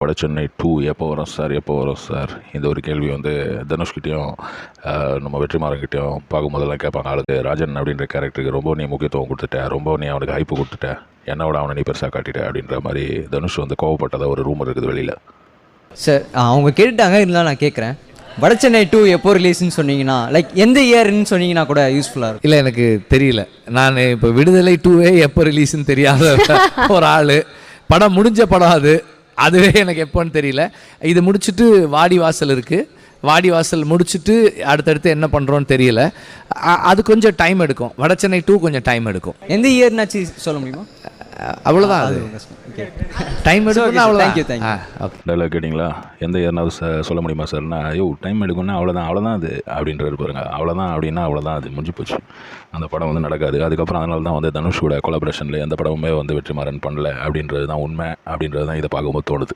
வடசென்னை 2 எப்போ வரும் சார், எப்போ வரும் சார்? இந்த ஒரு கேள்வி வந்து தனுஷ்கிட்டையும் நம்ம வெற்றிமாறன்கிட்டையும் பார்க்கும்போதெல்லாம் கேட்பாங்க. ஆளுக்கு ராஜன் அப்படின்ற கேரக்டருக்கு ரொம்ப நீ முக்கியத்துவம் கொடுத்துட்ட, ரொம்ப நீ அவனுக்கு ஹைப்பு கொடுத்துட்ட, என்னோட அவனை நீ பெருசாக காட்டிட்ட அப்படின்ற மாதிரி தனுஷ் வந்து கோவப்பட்டதாக ஒரு ரூமர் இருக்குது வெளியில். சார் அவங்க கேட்டுட்டாங்க, இருந்தாலும் நான் கேட்குறேன். வடசென்னை 2 எப்போ ரிலீஸ்ன்னு சொன்னீங்கன்னா, லைக் எந்த இயர்ன்னு சொன்னீங்கன்னா கூட யூஸ்ஃபுல்லாக இருக்கும். இல்லை, எனக்கு தெரியல. நான் இப்போ விடுதலை 2 எப்போ ரிலீஸ்ன்னு தெரியாத ஒரு ஆள். படம் முடிஞ்ச படம் அதுவே எனக்கு எப்போன்னு தெரியல. இது முடிச்சுட்டு வாடி வாசல் இருக்குது. வாடி வாசல் முடிச்சுட்டு அடுத்தடுத்து என்ன பண்ணுறோன்னு தெரியல. அது கொஞ்சம் டைம் எடுக்கும். வடசென்னை 2 கொஞ்சம் டைம் எடுக்கும். எந்த இயர்னாச்சு சொல்ல முடியுமா? அவ்வளோதான், அது டைம் எடுக்கும். தேங்க்யூ. டைலாக் கேட்டிங்களா? எந்த ஏர்னாவது சொல்ல முடியுமா சார்னா, ஐயோ டைம் எடுக்கும்னா அவ்வளோதான் அது அப்படின்றது பாருங்க. அவ்வளோதான் அப்படின்னா அவ்வளோதான், அது முடிஞ்சு போச்சு. அந்த படம் வந்து நடக்காது. அதுக்கப்புறம் அதனால தான் வந்து தனுஷோட கொலாபரேஷனில் எந்த படமுமே வந்து வெற்றிமாறன் பண்ணல அப்படின்றது தான் உண்மை. அப்படின்றது தான் இதை பார்க்கும்போது தோணுது.